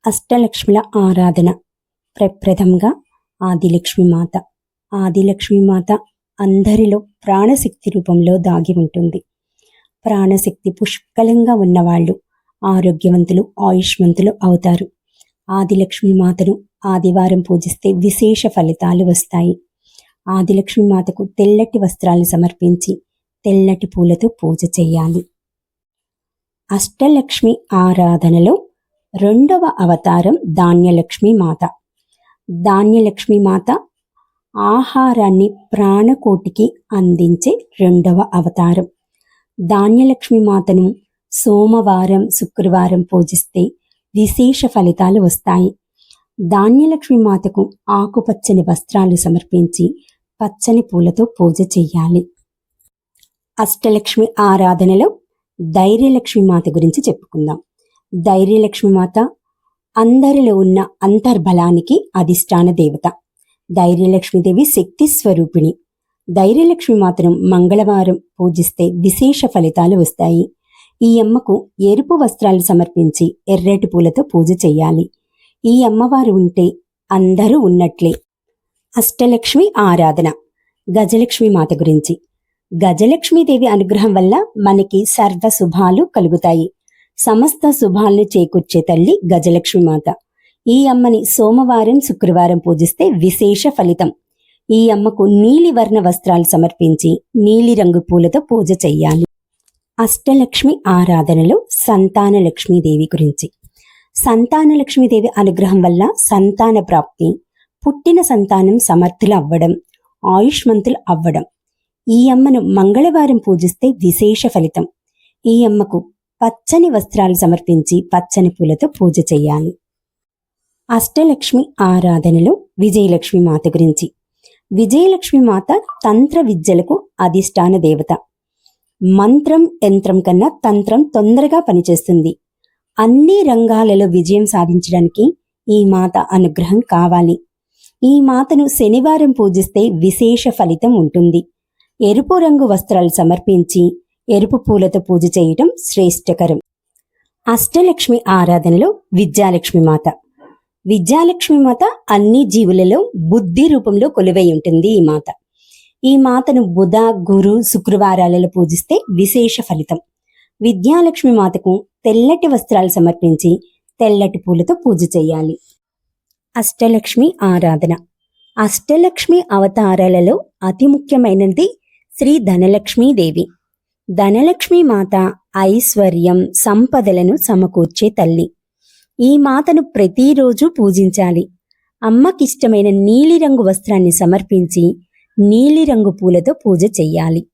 అష్టలక్ష్ముల ఆరాధన. ప్రప్రథంగా ఆదిలక్ష్మీమాత. ఆదిలక్ష్మీమాత అందరిలో ప్రాణశక్తి రూపంలో దాగి ఉంటుంది. ప్రాణశక్తి పుష్కలంగా ఉన్నవాళ్ళు ఆరోగ్యవంతులు, ఆయుష్మంతులు అవుతారు. ఆదిలక్ష్మీమాతను ఆదివారం పూజిస్తే విశేష ఫలితాలు వస్తాయి. ఆదిలక్ష్మీమాతకు తెల్లటి వస్త్రాలు సమర్పించి తెల్లటి పూలతో పూజ చేయాలి. అష్టలక్ష్మి ఆరాధనలో రెండవ అవతారం ధాన్యలక్ష్మీ మాత. ధాన్యలక్ష్మీ మాత ఆహారాన్ని ప్రాణకోటికి అందించే రెండవ అవతారం. ధాన్యలక్ష్మీ మాతను సోమవారం, శుక్రవారం పూజిస్తే విశేష ఫలితాలు వస్తాయి. ధాన్యలక్ష్మీ మాతకు ఆకుపచ్చని వస్త్రాలు సమర్పించి పచ్చని పూలతో పూజ చెయ్యాలి. అష్టలక్ష్మి ఆరాధనలో ధైర్యలక్ష్మీ మాత గురించి చెప్పుకుందాం. ధైర్యలక్ష్మీ మాత అందరిలో ఉన్న అంతర్బలానికి అధిష్టాన దేవత. ధైర్యలక్ష్మీదేవి శక్తి స్వరూపిణి. ధైర్యలక్ష్మీ మాతను మంగళవారం పూజిస్తే విశేష ఫలితాలు వస్తాయి. ఈ అమ్మకు ఎరుపు వస్త్రాలు సమర్పించి ఎర్రటి పూలతో పూజ చేయాలి. ఈ అమ్మవారు ఉంటే అందరూ ఉన్నట్లే. అష్టలక్ష్మి ఆరాధన. గజలక్ష్మీ మాత గురించి. గజలక్ష్మీదేవి అనుగ్రహం వల్ల మనకి సర్వ శుభాలు కలుగుతాయి. సమస్త శుభాలను చేకూర్చే తల్లి గజలక్ష్మీ మాత. ఈ అమ్మని సోమవారం, శుక్రవారం పూజిస్తే విశేష ఫలితం. ఈ అమ్మకు నీలివర్ణ వస్త్రాలు సమర్పించి నీలిరంగు పూలతో పూజ చెయ్యాలి. అష్టలక్ష్మి ఆరాధనలో సంతాన లక్ష్మీదేవి గురించి. సంతాన లక్ష్మీదేవి అనుగ్రహం వల్ల సంతాన ప్రాప్తి, పుట్టిన సంతానం సమర్థులు అవ్వడం, ఆయుష్మంతులు అవ్వడం. ఈ అమ్మను మంగళవారం పూజిస్తే విశేష ఫలితం. ఈ అమ్మకు పచ్చని వస్త్రాలు సమర్పించి పచ్చని పూలతో పూజ చేయాలి. అష్టలక్ష్మి ఆరాధనలో విజయలక్ష్మి మాత గురించి. విజయలక్ష్మి మాత తంత్ర విద్యలకు అధిష్టాన దేవత. మంత్రం, యంత్రం కన్నా తంత్రం తొందరగా పనిచేస్తుంది. అన్ని రంగాలలో విజయం సాధించడానికి ఈ మాత అనుగ్రహం కావాలి. ఈ మాతను శనివారం పూజిస్తే విశేష ఫలితం ఉంటుంది. ఎరుపు రంగు వస్త్రాలు సమర్పించి ఎరుపు పూలతో పూజ చేయటం శ్రేష్టకరం. అష్టలక్ష్మి ఆరాధనలో విద్యాలక్ష్మి మాత. విద్యాలక్ష్మి మాత అన్ని జీవులలో బుద్ధి రూపంలో కొలువై ఉంటుంది. ఈ మాతను బుధ, గురు, శుక్రవారాలలో పూజిస్తే విశేష ఫలితం. విద్యాలక్ష్మి మాతకు తెల్లటి వస్త్రాలు సమర్పించి తెల్లటి పూలతో పూజ చేయాలి. అష్టలక్ష్మి ఆరాధన. అష్టలక్ష్మి అవతారాలలో అతి ముఖ్యమైనది శ్రీ ధనలక్ష్మీదేవి. ధనలక్ష్మీ మాత ఐశ్వర్యం, సంపదలను సమకూర్చే తల్లి. ఈ మాతను ప్రతిరోజు పూజించాలి. అమ్మకిష్టమైన నీలిరంగు వస్త్రాన్ని సమర్పించి నీలిరంగు పూలతో పూజ చెయ్యాలి.